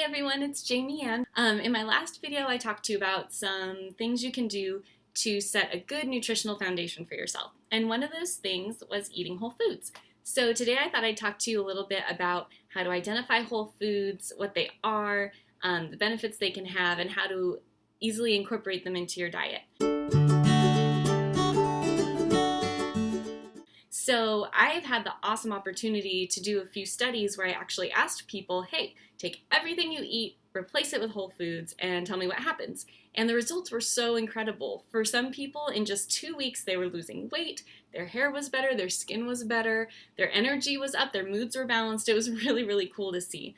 everyone, it's Jamie Ann. In my last video, I talked to you about some things you can do to set a good nutritional foundation for yourself. And one of those things was eating whole foods. So today I thought I'd talk to you a little bit about how to identify whole foods, what they are, the benefits they can have, and how to easily incorporate them into your diet. So I've had the awesome opportunity to do a few studies where I actually asked people, hey, take everything you eat, replace it with whole foods, and tell me what happens. And the results were so incredible. For some people, in just 2 weeks, they were losing weight, their hair was better, their skin was better, their energy was up, their moods were balanced. It was really, really cool to see.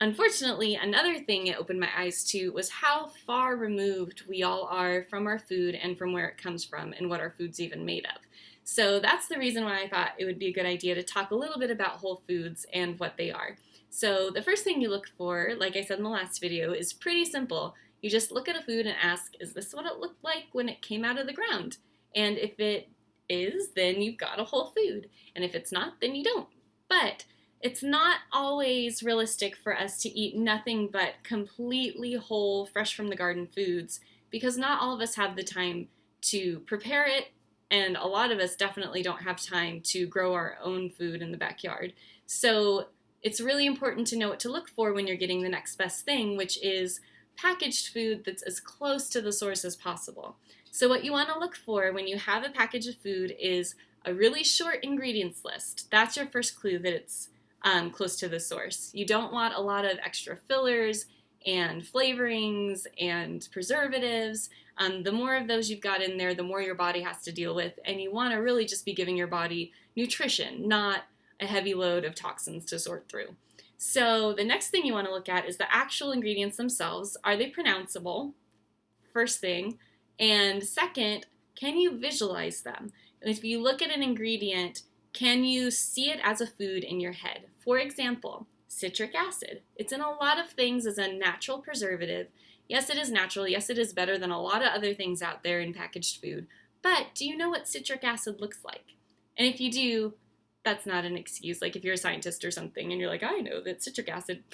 Unfortunately, another thing it opened my eyes to was how far removed we all are from our food and from where it comes from and what our food's even made of. So that's the reason why I thought it would be a good idea to talk a little bit about whole foods and what they are. So the first thing you look for, like I said in the last video, is pretty simple. You just look at a food and ask, is this what it looked like when it came out of the ground? And if it is, then you've got a whole food. And if it's not, then you don't. But it's not always realistic for us to eat nothing but completely whole, fresh from the garden foods, because not all of us have the time to prepare it, and a lot of us definitely don't have time to grow our own food in the backyard. So it's really important to know what to look for when you're getting the next best thing, which is packaged food that's as close to the source as possible. So what you want to look for when you have a package of food is a really short ingredients list. That's your first clue that it's close to the source. You don't want a lot of extra fillers and flavorings and preservatives. The more of those you've got in there, the more your body has to deal with, and you want to really just be giving your body nutrition, not a heavy load of toxins to sort through. So the next thing you want to look at is the actual ingredients themselves. Are they pronounceable? First thing. And second, can you visualize them? If you look at an ingredient, can you see it as a food in your head? For example, citric acid. It's in a lot of things as a natural preservative. Yes, it is natural. Yes, it is better than a lot of other things out there in packaged food. But do you know what citric acid looks like? And if you do, that's not an excuse. Like if you're a scientist or something and you're like, I know that citric acid,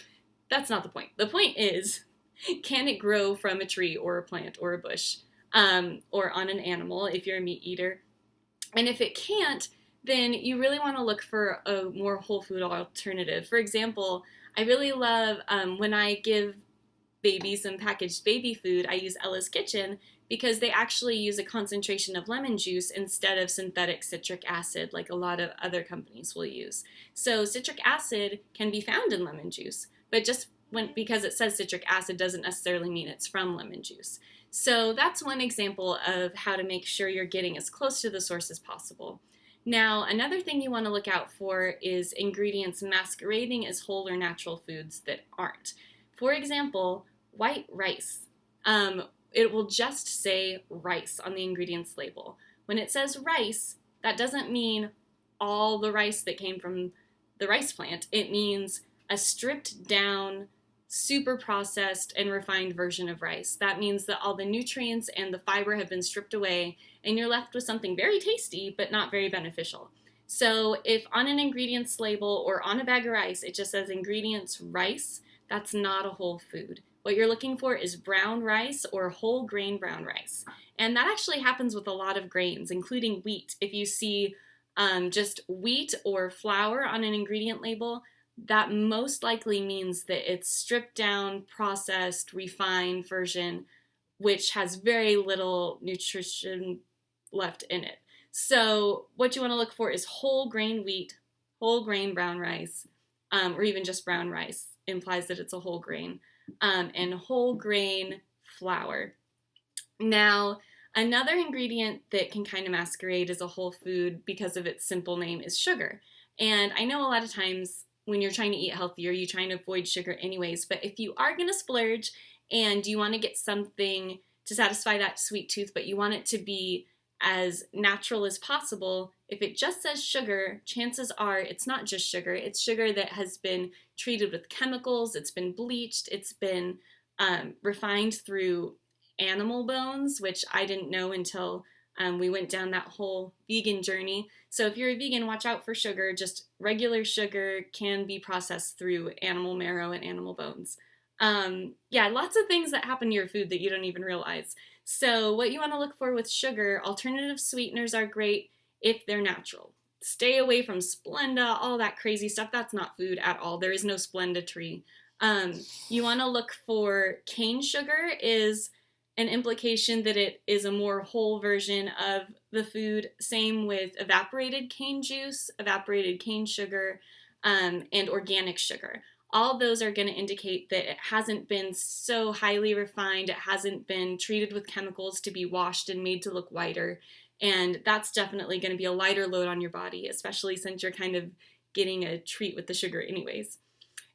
that's not the point. The point is, can it grow from a tree or a plant or a bush or on an animal if you're a meat eater? And if it can't, then you really want to look for a more whole food alternative. For example, I really love when I give babies some packaged baby food, I use Ella's Kitchen because they actually use a concentration of lemon juice instead of synthetic citric acid like a lot of other companies will use. So citric acid can be found in lemon juice, but because it says citric acid doesn't necessarily mean it's from lemon juice. So that's one example of how to make sure you're getting as close to the source as possible. Now, another thing you want to look out for is ingredients masquerading as whole or natural foods that aren't. For example, white rice. It will just say rice on the ingredients label. When it says rice, that doesn't mean all the rice that came from the rice plant. It means a stripped down, super processed and refined version of rice. That means that all the nutrients and the fiber have been stripped away and you're left with something very tasty but not very beneficial. So if on an ingredients label or on a bag of rice it just says ingredients rice, that's not a whole food. What you're looking for is brown rice or whole grain brown rice. And that actually happens with a lot of grains, including wheat. If you see just wheat or flour on an ingredient label, that most likely means that it's stripped down, processed, refined version, which has very little nutrition left in it. So what you want to look for is whole grain wheat, whole grain brown rice, or even just brown rice implies that it's a whole grain, and whole grain flour. Now, another ingredient that can kind of masquerade as a whole food because of its simple name is sugar. And I know a lot of times when you're trying to eat healthier, you're trying to avoid sugar anyways, but if you are going to splurge and you want to get something to satisfy that sweet tooth, but you want it to be as natural as possible, if it just says sugar, chances are it's not just sugar. It's sugar that has been treated with chemicals, it's been bleached, it's been refined through animal bones, which I didn't know until We went down that whole vegan journey. So if you're a vegan, watch out for sugar. Just regular sugar can be processed through animal marrow and animal bones. Yeah, lots of things that happen to your food that you don't even realize. So what you want to look for with sugar, alternative sweeteners are great if they're natural. Stay away from Splenda, all that crazy stuff. That's not food at all. There is no Splenda tree. You want to look for cane sugar is an implication that it is a more whole version of the food. Same with evaporated cane juice, evaporated cane sugar, and organic sugar. All those are going to indicate that it hasn't been so highly refined, it hasn't been treated with chemicals to be washed and made to look whiter, and that's definitely going to be a lighter load on your body, especially since you're kind of getting a treat with the sugar anyways.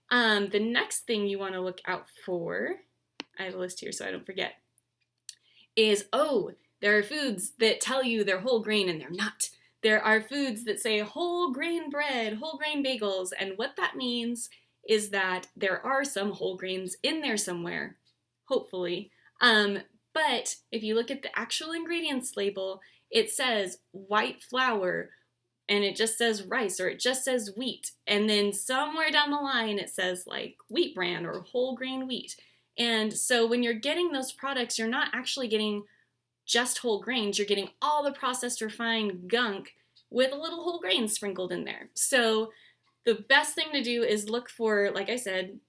The next thing you want to look out for, I have a list here so I don't forget, is, there are foods that tell you they're whole grain and they're not. There are foods that say whole grain bread, whole grain bagels, and what that means is that there are some whole grains in there somewhere, hopefully. But if you look at the actual ingredients label, it says white flour, and it just says rice, or it just says wheat, and then somewhere down the line it says like wheat bran or whole grain wheat. And so when you're getting those products, you're not actually getting just whole grains, you're getting all the processed refined gunk with a little whole grain sprinkled in there. So the best thing to do is look for, like I said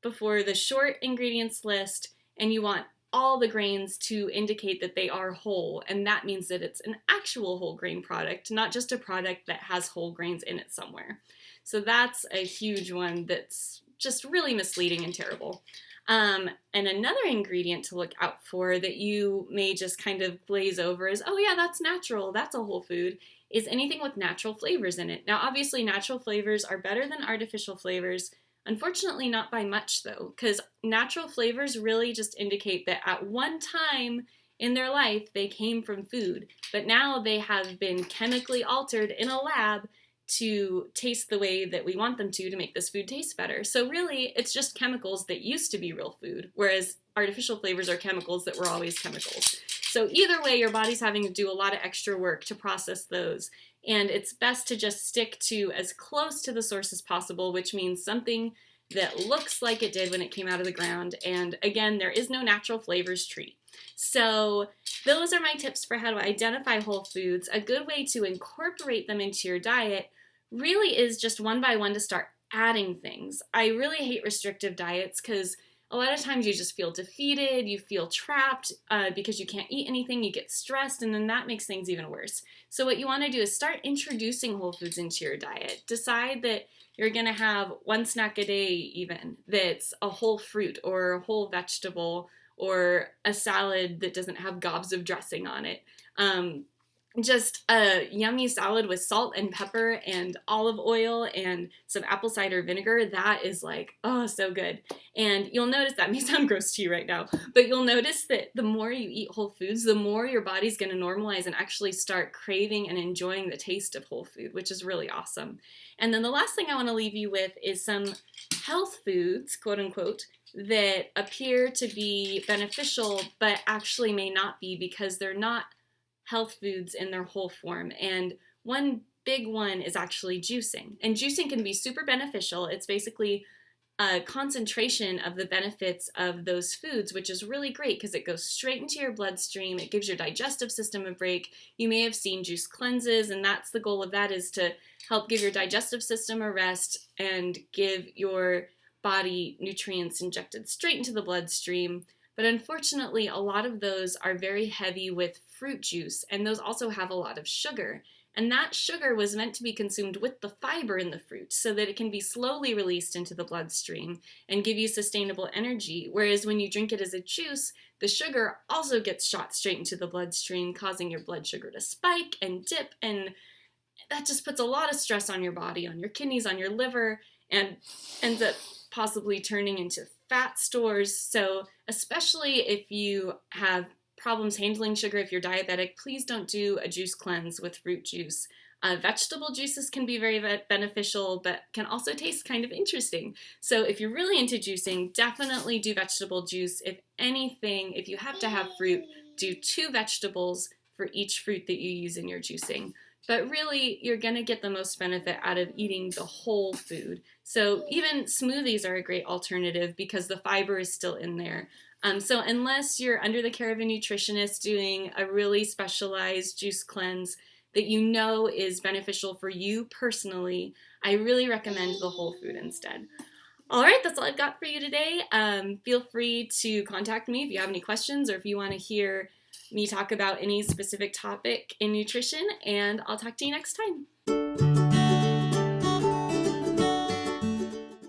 before, the short ingredients list, and you want all the grains to indicate that they are whole, and that means that it's an actual whole grain product, not just a product that has whole grains in it somewhere. So that's a huge one that's just really misleading and terrible. And another ingredient to look out for that you may just kind of glaze over is, oh yeah, that's natural, that's a whole food, is anything with natural flavors in it. Now, obviously, natural flavors are better than artificial flavors. Unfortunately, not by much, though, because natural flavors really just indicate that at one time in their life, they came from food, but now they have been chemically altered in a lab to taste the way that we want them to make this food taste better. So really, it's just chemicals that used to be real food, whereas artificial flavors are chemicals that were always chemicals. So either way, your body's having to do a lot of extra work to process those, and it's best to just stick to as close to the source as possible, which means something that looks like it did when it came out of the ground. And again, there is no natural flavors tree. So those are my tips for how to identify whole foods. A good way to incorporate them into your diet really is just one by one to start adding things. I really hate restrictive diets because a lot of times you just feel defeated, you feel trapped because you can't eat anything, you get stressed, and then that makes things even worse. So what you want to do is start introducing whole foods into your diet. Decide that you're going to have one snack a day even that's a whole fruit or a whole vegetable or a salad that doesn't have gobs of dressing on it. Just a yummy salad with salt and pepper and olive oil and some apple cider vinegar. That is like, oh, so good. And you'll notice, that may sound gross to you right now, but you'll notice that the more you eat whole foods, the more your body's going to normalize and actually start craving and enjoying the taste of whole food, which is really awesome. And then the last thing I want to leave you with is some health foods, quote unquote, that appear to be beneficial, but actually may not be because they're not health foods in their whole form. And one big one is actually juicing. And juicing can be super beneficial. It's basically a concentration of the benefits of those foods, which is really great because it goes straight into your bloodstream. It gives your digestive system a break. You may have seen juice cleanses, and that's the goal of that, is to help give your digestive system a rest and give your body nutrients injected straight into the bloodstream. But unfortunately, a lot of those are very heavy with fruit juice, and those also have a lot of sugar. And that sugar was meant to be consumed with the fiber in the fruit so that it can be slowly released into the bloodstream and give you sustainable energy. Whereas when you drink it as a juice, the sugar also gets shot straight into the bloodstream, causing your blood sugar to spike and dip, and that just puts a lot of stress on your body, on your kidneys, on your liver, and ends up possibly turning into fat stores. So especially if you have problems handling sugar, if you're diabetic, please don't do a juice cleanse with fruit juice. Vegetable juices can be very beneficial, but can also taste kind of interesting. So if you're really into juicing, definitely do vegetable juice. If anything, if you have to have fruit, do 2 vegetables, for each fruit that you use in your juicing. But really, you're going to get the most benefit out of eating the whole food. So even smoothies are a great alternative because the fiber is still in there. So unless you're under the care of a nutritionist doing a really specialized juice cleanse that you know is beneficial for you personally, I really recommend the whole food instead. All right, that's all I've got for you today. Feel free to contact me if you have any questions or if you want to hear me talk about any specific topic in nutrition, and I'll talk to you next time.